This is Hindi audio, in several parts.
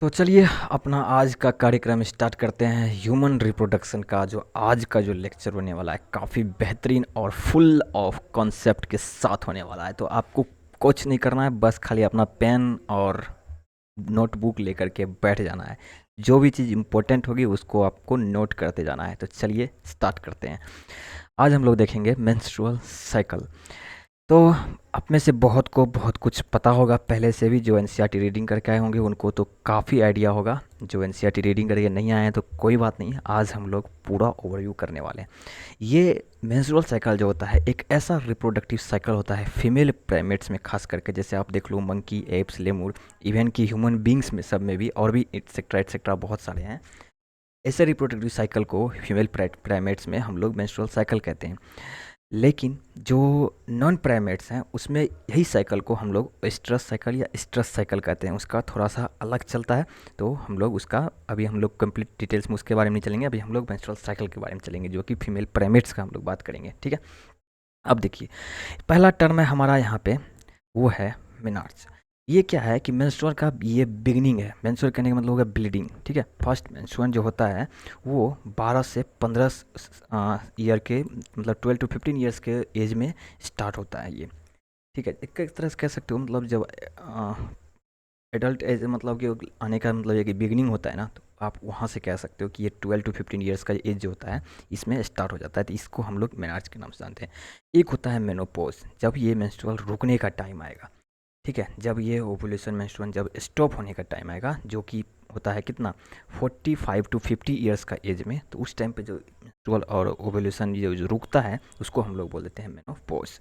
तो चलिए अपना आज का कार्यक्रम स्टार्ट करते हैं। ह्यूमन रिप्रोडक्शन का जो आज का जो लेक्चर होने वाला है काफ़ी बेहतरीन और फुल ऑफ कॉन्सेप्ट के साथ होने वाला है। तो आपको कुछ नहीं करना है, बस खाली अपना पेन और नोटबुक लेकर के बैठ जाना है। जो भी चीज़ इम्पोर्टेंट होगी उसको आपको नोट करते जाना है। तो चलिए स्टार्ट करते हैं। आज हम लोग देखेंगे मेंस्ट्रुअल साइकिल। तो आप में से बहुत कुछ पता होगा पहले से भी। जो एनसीईआरटी रीडिंग करके आए होंगे उनको तो काफ़ी आइडिया होगा। जो एनसीईआरटी रीडिंग करके नहीं आए हैं तो कोई बात नहीं, आज हम लोग पूरा ओवरव्यू करने वाले हैं। ये मेंस्ट्रुअल साइकिल जो होता है एक ऐसा रिप्रोडक्टिव साइकिल होता है फीमेल प्राइमेट्स में, खास करके जैसे आप देख लो मंकी, एप्स, लेमूर, इवन की ह्यूमन बींग्स में, सब में भी, और भी एटसेट्रा बहुत सारे हैं। ऐसे रिप्रोडक्टिव साइकिल को फीमेल प्राइमेट्स में हम लोग मेंस्ट्रुअल साइकिल कहते हैं। लेकिन जो नॉन प्राइमेट्स हैं उसमें यही साइकिल को हम लोग एस्ट्रस साइकिल या स्ट्रस साइकिल कहते हैं। उसका थोड़ा सा अलग चलता है। तो हम लोग उसका अभी हम लोग कंप्लीट डिटेल्स में उसके बारे में नहीं चलेंगे। अभी हम लोग मेंस्ट्रुअल साइकिल के बारे में चलेंगे जो कि फीमेल प्राइमेट्स का हम लोग बात करेंगे। ठीक है, अब देखिए पहला टर्म है हमारा यहाँ पे, वो है मेनार्च। ये क्या है कि मेंस्ट्रुअल का ये बिगनिंग है। मेंस्ट्रुअल कहने का मतलब होगा ब्लीडिंग। ठीक है, फर्स्ट मेंस्ट्रुअल जो होता है वो 12 से 15 ईयर के, मतलब 12 to 15 ईयर्स के एज में स्टार्ट होता है ये। ठीक है, एक तरह से कह सकते हो, मतलब जब एडल्ट एज मतलब कि आने का मतलब ये कि बिगनिंग होता है ना, तो आप वहाँ से कह सकते हो कि ये 12 to 15 ईयर्स का एज जो होता है इसमें स्टार्ट हो जाता है। तो इसको हम लोग मेनार्च के नाम से जानते हैं। एक होता है मेनोपॉज, जब ये मेंस्ट्रुअल रुकने का टाइम आएगा। ठीक है, जब ये ओवुलेशन मेंस्ट्रुअल जब स्टॉप होने का टाइम आएगा, जो कि होता है कितना, 45 to 50 ईयर्स का एज में, तो उस टाइम पे जो मेंस्ट्रुअल और ओवुलेशन जो रुकता है उसको हम लोग बोल देते हैं मेनोपॉज।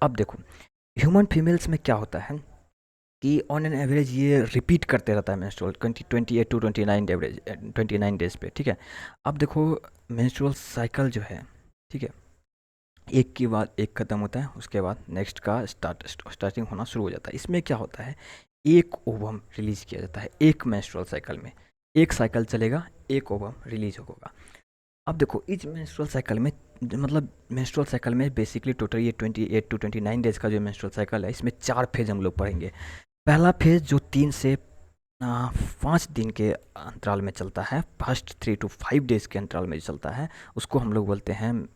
अब देखो ह्यूमन फीमेल्स में क्या होता है कि ऑन एन एवरेज ये रिपीट करते रहता है मेंस्ट्रुअल 28 to 29 एवरेज, 29 डेज पे। ठीक है, अब देखो मेंस्ट्रुअल साइकिल जो है, ठीक है, एक के बाद एक ख़त्म होता है, उसके बाद नेक्स्ट का स्टार्टिंग होना शुरू हो जाता है। इसमें क्या होता है, एक ओवम रिलीज़ किया जाता है एक मेंस्ट्रुअल साइकिल में। एक साइकिल चलेगा, एक ओवम रिलीज होगा। अब देखो इस मेंस्ट्रुअल साइकिल में, मतलब मेंस्ट्रुअल साइकिल में बेसिकली टोटल ये 28 to 29 डेज का जो मेंस्ट्रुअल साइकिल है, इसमें 4 फेज हम लोग पढ़ेंगे। पहला फेज जो 3 से 5 दिन के अंतराल में चलता है, फर्स्ट 3 to 5 डेज के अंतराल में जो चलता है उसको हम लोग बोलते हैं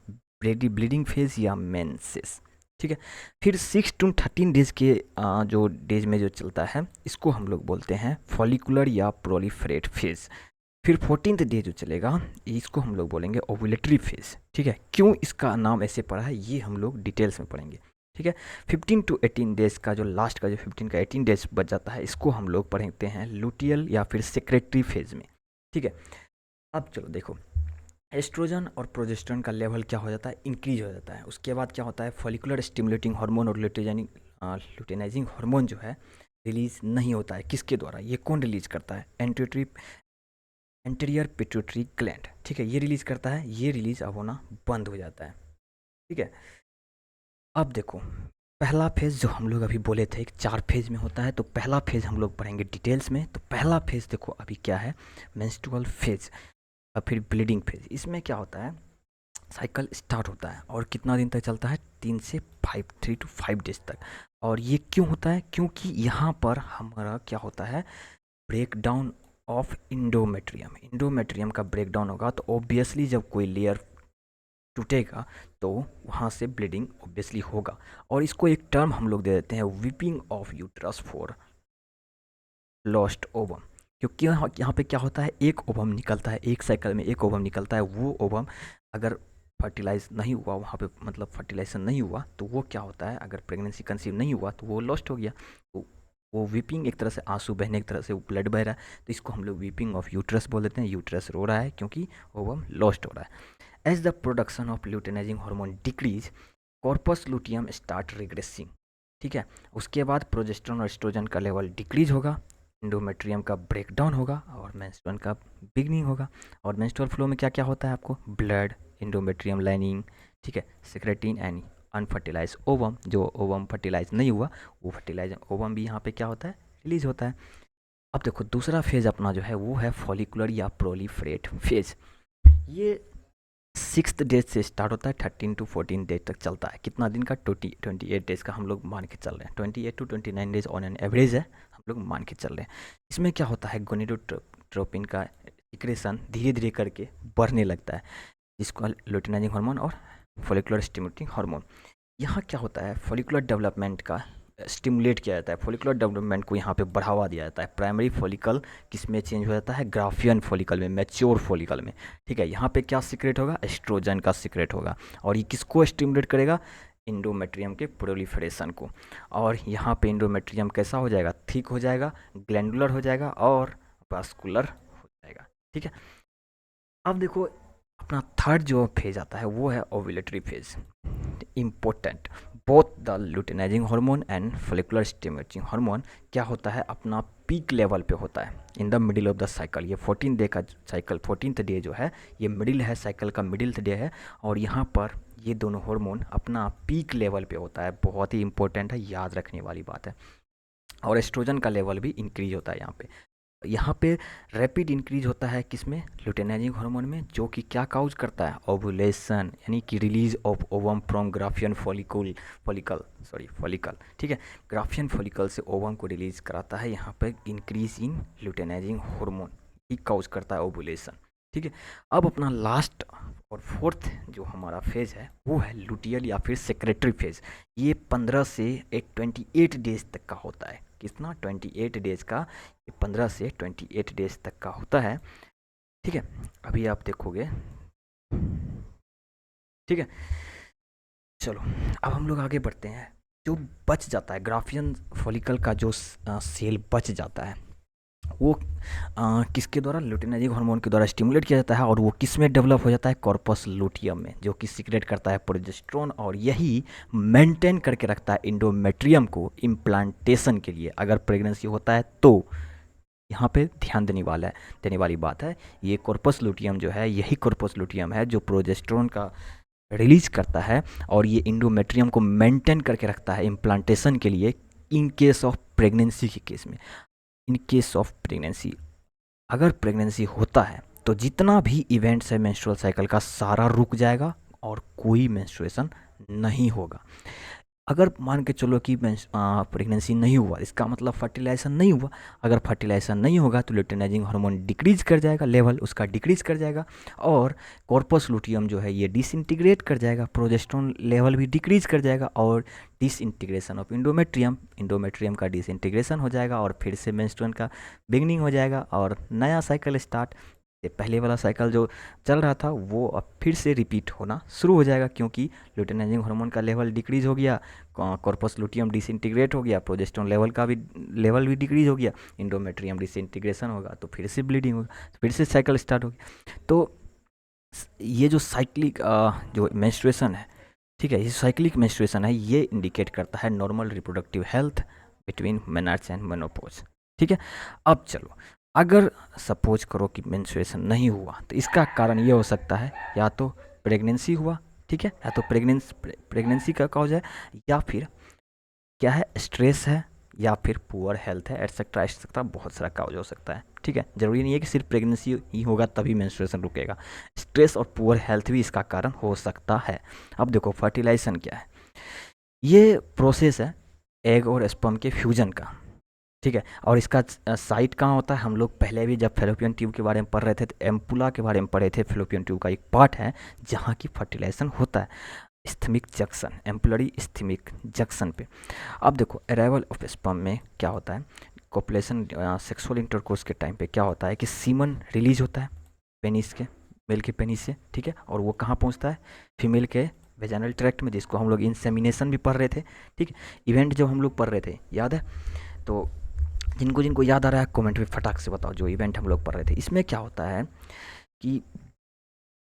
ब्लीडिंग फेज या मेंसेस। ठीक है, फिर 6 to 13 डेज के जो डेज में जो चलता है इसको हम लोग बोलते हैं फॉलिकुलर या प्रोलिफरेट फेज। फिर 14th डे जो चलेगा इसको हम लोग बोलेंगे ओवुलेटरी फेज। ठीक है, क्यों इसका नाम ऐसे पड़ा है ये हम लोग डिटेल्स में पढ़ेंगे। ठीक है, 15 to 18 डेज का जो लास्ट का जो 15 का 18 डेज बच जाता है इसको हम लोग पढ़ते हैं लुटियल या फिर सेक्रेटरी फेज में। ठीक है, अब चलो देखो एस्ट्रोजन और प्रोजेस्टेरोन का लेवल क्या हो जाता है, इंक्रीज हो जाता है। उसके बाद क्या होता है, फॉलिकुलर स्टिमुलेटिंग हार्मोन और लुटेनाइजिंग हार्मोन जो है रिलीज नहीं होता है। किसके द्वारा, ये कौन रिलीज करता है, एंटीरियर पिट्यूटरी ग्लैंड। ठीक है, ये रिलीज करता है, ये रिलीज अब होना बंद हो जाता है। ठीक है, अब देखो पहला फेज जो हम लोग अभी बोले थे 4 फेज में होता है, तो पहला फेज हम लोग पढ़ेंगे डिटेल्स में। तो पहला फेज देखो अभी क्या है, मेंस्ट्रुअल फेज। अब फिर ब्लीडिंग फेज, इसमें क्या होता है, साइकिल स्टार्ट होता है और कितना दिन तक चलता है, 3 to 5 डेज तक। और ये क्यों होता है, क्योंकि यहाँ पर हमारा क्या होता है, break down of endometrium. Endometrium का ब्रेक डाउन होगा तो ऑब्वियसली जब कोई लेयर टूटेगा तो वहाँ से ब्लीडिंग ऑब्वियसली होगा। और इसको एक टर्म हम लोग दे देते हैं weeping of uterus for lost ovum. क्योंकि यहाँ पे क्या होता है, एक ओवम निकलता है, एक साइकिल में एक ओवम निकलता है। वो ओवम अगर फर्टिलाइज नहीं हुआ वहाँ पे, मतलब फर्टिलाइजेशन नहीं हुआ, तो वो क्या होता है, अगर प्रेगनेंसी कंसीव नहीं हुआ तो वो लॉस्ट हो गया। तो वो वीपिंग एक तरह से आंसू बहने, एक तरह से ब्लड बह रहा है, तो इसको हम लोग वीपिंग ऑफ यूट्रस बोल देते हैं। यूट्रस रो रहा है क्योंकि ओवम लॉस्ट हो रहा है। As the production of luteinizing hormone decrease, corpus luteum start regressing. ठीक है, उसके बाद प्रोजेस्टेरोन और एस्ट्रोजन का लेवल डिक्रीज होगा, इंडोमेट्रियम का ब्रेकडाउन होगा और मेंस्ट्रुअल का बिगनिंग होगा। और मेंस्ट्रुअल फ्लो में क्या क्या होता है आपको, ब्लड, इंडोमेट्रियम लाइनिंग, ठीक है, सेक्रेटिन एंड अनफर्टिलाइज ओवम। जो ओवम फर्टिलाइज नहीं हुआ वो फर्टिलाइज ओवम भी यहाँ पे क्या होता है, रिलीज होता है। अब देखो दूसरा फेज अपना जो है वो है फॉलिकुलर या प्रोलिफरेट फेज। ये 6th डेज से स्टार्ट होता है, 13 to 14 डेज तक चलता है। कितना दिन का, 28 डेज का हम लोग मान के चल रहे हैं। 28 to 29 days on an average है, हम लोग मान के चल रहे हैं। इसमें क्या होता है, गोनेडोट्रोपिन का सिक्रेशन धीरे धीरे करके बढ़ने लगता है, जिसको लुटिनाइजिंग हार्मोन और फॉलिकुलर स्टिमुलेटिंग हार्मोन। यहाँ क्या होता है, फॉलिकुलर डेवलपमेंट का स्टिमुलेट किया जाता है, फॉलिकुलर डेवलपमेंट को यहाँ पे बढ़ावा दिया जाता है। प्राइमरी फॉलिकल किस में चेंज हो जाता है, ग्राफियन फॉलिकल में, मैच्योर फॉलिकल में। ठीक है, यहाँ पे क्या सीक्रेट होगा, एस्ट्रोजन का सीक्रेट होगा, और ये किसको स्टिमुलेट करेगा, इंडोमेट्रियम के प्रोलिफरेशन को। और यहाँ पे इंडोमेट्रियम कैसा हो जाएगा, थिक हो जाएगा, ग्लैंडुलर हो जाएगा और वास्कुलर हो जाएगा। ठीक है, अब देखो अपना थर्ड जो फेज आता है वो है ovulatory phase. Important, both the luteinizing hormone and follicular stimulating hormone क्या होता है, अपना पीक लेवल पे होता है in the middle of the cycle. ये 14 डे का साइकिल, 14th डे जो है ये मिडिल है, साइकिल का मिडिल डे है, और यहाँ पर ये दोनों हार्मोन अपना पीक लेवल पे होता है। बहुत ही इंपॉर्टेंट है, याद रखने वाली बात है। और एस्ट्रोजन का लेवल भी इंक्रीज होता है यहाँ पे रैपिड इंक्रीज होता है किसमें, लुटेनाइजिंग हार्मोन में, जो कि क्या काउज करता है, ओवुलेशन, यानी कि release of ovum from Graafian follicle. ठीक है, ग्राफियन फॉलिकल से ओवम को रिलीज कराता है। यहाँ पे इंक्रीज इन लुटेनाइजिंग हार्मोन ही काउज करता है ओवुलेशन। ठीक है, अब अपना लास्ट और फोर्थ जो हमारा फेज है वो है लुटियल या फिर सेक्रेटरी फेज। ये 15 से 28 डेज तक का होता है। कितना, 28 डेज का, ये 15 से 28 डेज तक का होता है। ठीक है, अभी आप देखोगे। ठीक है, चलो अब हम लोग आगे बढ़ते हैं। जो बच जाता है ग्राफियन फॉलिकल का, जो सेल बच जाता है वो किसके द्वारा, लुटिनाइजिंग हार्मोन के द्वारा स्टिमुलेट किया जाता है, और वो किस में डेवलप हो जाता है, कॉर्पस लुटियम में, जो कि सीक्रेट करता है प्रोजेस्टेरोन, और यही मेंटेन करके रखता है इंडोमेट्रियम को इम्प्लांटेशन के लिए। अगर प्रेगनेंसी होता है तो यहाँ पे ध्यान देने वाली बात है, ये कॉर्पस लुटियम जो है, यही कॉर्पस लुटियम है जो प्रोजेस्टेरोन का रिलीज करता है, और ये इंडोमेट्रियम को मेंटेन करके रखता है इम्प्लांटेशन के लिए इन केस ऑफ प्रेगनेंसी के केस में। इन केस ऑफ प्रेगनेंसी, अगर प्रेगनेंसी होता है तो जितना भी इवेंट्स है मेंस्ट्रुअल साइकिल का सारा रुक जाएगा और कोई मेंस्ट्रुएशन नहीं होगा। अगर मान के चलो कि प्रेगनेंसी नहीं हुआ, इसका मतलब फर्टिलाइजेशन नहीं हुआ। अगर फर्टिलाइजेशन नहीं होगा तो लुटिनाइजिंग हार्मोन डिक्रीज कर जाएगा, लेवल उसका डिक्रीज कर जाएगा, और कॉर्पस लुटियम जो है ये डिसइंटीग्रेट कर जाएगा, प्रोजेस्टेरोन लेवल भी डिक्रीज कर जाएगा, और डिसइंटीग्रेशन ऑफ इंडोमेट्रियम का डिसइंटीग्रेशन हो जाएगा, और फिर से मेंस्ट्रुएशन का बिगनिंग हो जाएगा, और नया साइकिल स्टार्ट। ये पहले वाला साइकिल जो चल रहा था वो अब फिर से रिपीट होना शुरू हो जाएगा, क्योंकि लुटिनाइजिंग हार्मोन का लेवल डिक्रीज हो गया, कॉर्पस लुटियम डिसइंटीग्रेट हो गया, प्रोजेस्टेरोन लेवल भी डिक्रीज हो गया, इंडोमेट्रियम डिसइंटीग्रेशन होगा, तो फिर से ब्लीडिंग होगा, तो फिर से साइकिल स्टार्ट होगी। तो ये जो साइक्लिक जो मेंस्ट्रुएशन है, ठीक है, ये साइक्लिक मेंस्ट्रुएशन है, ये इंडिकेट करता है normal reproductive health between manners and menopause. ठीक है, अब चलो, अगर सपोज करो कि मेंस्ट्रुएशन नहीं हुआ तो इसका कारण ये हो सकता है, या तो प्रेगनेंसी हुआ, ठीक है, या तो प्रेगनेंसी का कॉज है, या फिर क्या है, स्ट्रेस है, या फिर पुअर हेल्थ है, एटसेट्रा, बहुत सारा काउज हो सकता है। ठीक है, जरूरी नहीं है कि सिर्फ प्रेगनेंसी ही होगा तभी मेंस्ट्रुएशन रुकेगा, स्ट्रेस और पुअर हेल्थ भी इसका कारण हो सकता है। अब देखो फर्टिलाइजेशन क्या है, ये प्रोसेस है एग और स्पर्म के फ्यूजन का। ठीक है, और इसका साइट कहाँ होता है, हम लोग पहले भी जब फेलोपियन ट्यूब के बारे में पढ़ रहे थे तो एम्पुला के बारे में पढ़े थे। फेलोपियन ट्यूब का एक पार्ट है जहाँ की फर्टिलाइजेशन होता है, isthmic junction, ampullary isthmic junction पे। अब देखो अराइवल ऑफ स्पर्म में क्या होता है, कॉपुलेशन सेक्सुअल इंटरकोर्स के टाइम पे क्या होता है कि सीमन रिलीज होता है पेनिस के, मेल के पेनिस से। ठीक है, और वो कहाँ पहुँचता है, फीमेल के वेजाइनल ट्रैक्ट में, जिसको हम लोग इंसेमिनेशन भी पढ़ रहे थे। ठीक है, इवेंट जब हम लोग पढ़ रहे थे, याद है? तो जिनको जिनको याद आ रहा है कमेंट में फटाक से बताओ, जो इवेंट हम लोग पढ़ रहे थे। इसमें क्या होता है कि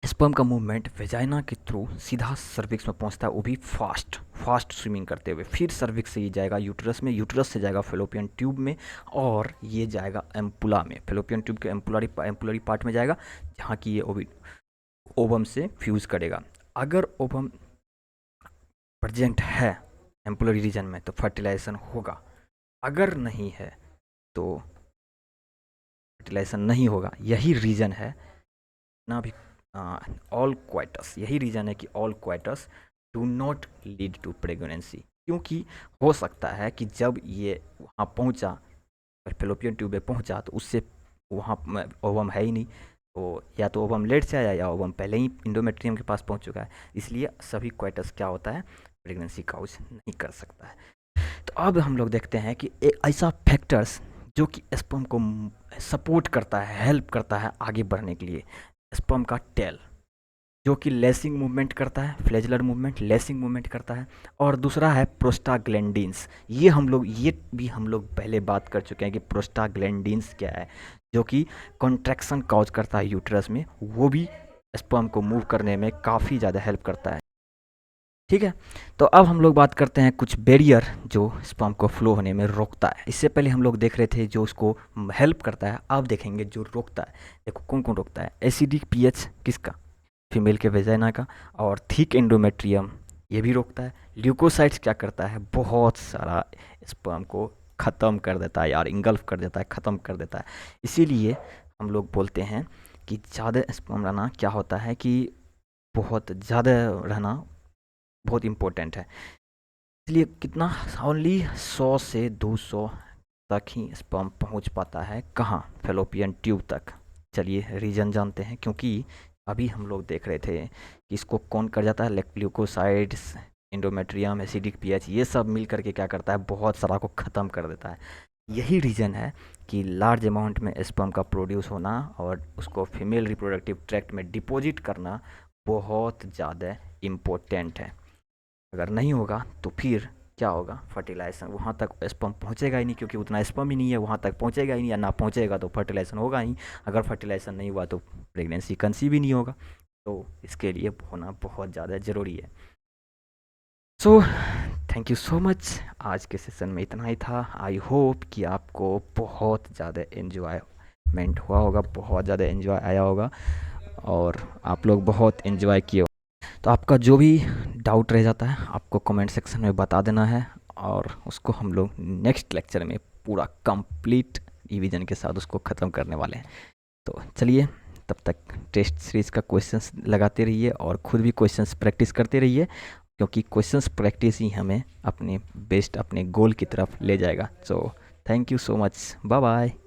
स्पर्म का मूवमेंट वेजाइना के थ्रू सीधा सर्विक्स में पहुंचता है, वो भी फास्ट स्विमिंग करते हुए, फिर सर्विक्स से ये जाएगा यूटरस में, यूटरस से जाएगा फेलोपियन ट्यूब में, और ये जाएगा एम्पुला में, फेलोपियन ट्यूब के एम्पुलरी पार्ट में जाएगा, जहाँ की ये ओवम से फ्यूज़ करेगा। अगर ओवम प्रेजेंट है एम्पुलरी रीजन में तो फर्टिलाइजेशन होगा, अगर नहीं है तो फर्टिलाइजेशन नहीं होगा। यही रीज़न है ना भी, ऑल क्वाइटस, यही रीज़न है कि all coitus do not lead to pregnancy, क्योंकि हो सकता है कि जब ये वहाँ पहुँचा अगर फेलोपियन ट्यूब में पहुंचा तो उससे वहाँ ओवम है ही नहीं, तो या तो ओवम लेट से आया या ओवम पहले ही इंडोमेट्रियम के पास पहुंच चुका है, इसलिए सभी क्वाइटस क्या होता है, प्रेगनेंसी काउज नहीं कर सकता है। तो अब हम लोग देखते हैं कि एक ऐसा फैक्टर्स जो कि स्पर्म को सपोर्ट करता है, हेल्प करता है आगे बढ़ने के लिए। स्पर्म का टेल जो कि लेसिंग मूवमेंट करता है, फ्लैजुलर मूवमेंट लेसिंग मूवमेंट करता है, और दूसरा है प्रोस्टाग्लैंडिन्स। ये भी हम लोग पहले बात कर चुके हैं कि प्रोस्टाग्लैंडिन्स क्या है, जो कि कॉन्ट्रैक्शन कॉज करता है यूट्रस में, वो भी स्पर्म को मूव करने में काफ़ी ज़्यादा हेल्प करता है। ठीक है, तो अब हम लोग बात करते हैं कुछ बैरियर जो स्पर्म को फ्लो होने में रोकता है। इससे पहले हम लोग देख रहे थे जो उसको हेल्प करता है, अब देखेंगे जो रोकता है। देखो कौन कौन रोकता है, एसिडिक पीएच किसका, फीमेल के वेजाइना का, और थिक एंडोमेट्रियम ये भी रोकता है। ल्यूकोसाइट्स क्या करता है, बहुत सारा स्पर्म को ख़त्म कर देता है यार, इंगल्फ कर देता है, ख़त्म कर देता है। इसीलिए हम लोग बोलते हैं कि ज़्यादा स्पर्म रहना क्या होता है कि बहुत ज़्यादा रहना बहुत इम्पोर्टेंट है। इसलिए कितना, ओनली 100 से 200 तक ही स्पर्म पहुंच पाता है, कहाँ, फेलोपियन ट्यूब तक। चलिए रीज़न जानते हैं, क्योंकि अभी हम लोग देख रहे थे कि इसको कौन कर जाता है, ग्लूकोसाइड्स, इंडोमेट्रियम, एसिडिक पीएच, ये सब मिल करके क्या करता है, बहुत सारा को ख़त्म कर देता है। यही रीज़न है कि लार्ज अमाउंट में स्पर्म का प्रोड्यूस होना और उसको फीमेल रिप्रोडक्टिव ट्रैक्ट में डिपॉजिट करना बहुत ज़्यादा इम्पोर्टेंट है। अगर नहीं होगा तो फिर क्या होगा, फर्टिलाइजेशन वहाँ तक स्पर्म पहुँचेगा ही नहीं, क्योंकि उतना स्पर्म ही नहीं है, वहाँ तक पहुँचेगा ही नहीं, या ना पहुँचेगा तो फर्टिलाइजेशन होगा ही। अगर फर्टिलाइजेशन नहीं हुआ तो प्रेगनेंसी कंसीव ही नहीं होगा, तो इसके लिए होना बहुत ज़्यादा ज़रूरी है। सो थैंक यू सो मच, आज के सेशन में इतना ही था। आई होप कि आपको बहुत ज़्यादा एन्जॉयमेंट हुआ होगा, बहुत ज़्यादा एन्जॉय आया होगा, और आप लोग बहुत एन्जॉय किए। तो आपका जो भी डाउट रह जाता है आपको कमेंट सेक्शन में बता देना है, और उसको हम लोग नेक्स्ट लेक्चर में पूरा कंप्लीट रिवीजन के साथ उसको ख़त्म करने वाले हैं। तो चलिए, तब तक टेस्ट सीरीज़ का क्वेश्चंस लगाते रहिए और ख़ुद भी क्वेश्चंस प्रैक्टिस करते रहिए, क्योंकि क्वेश्चंस प्रैक्टिस ही हमें अपने बेस्ट, अपने गोल की तरफ ले जाएगा। So thank you so much, bye bye.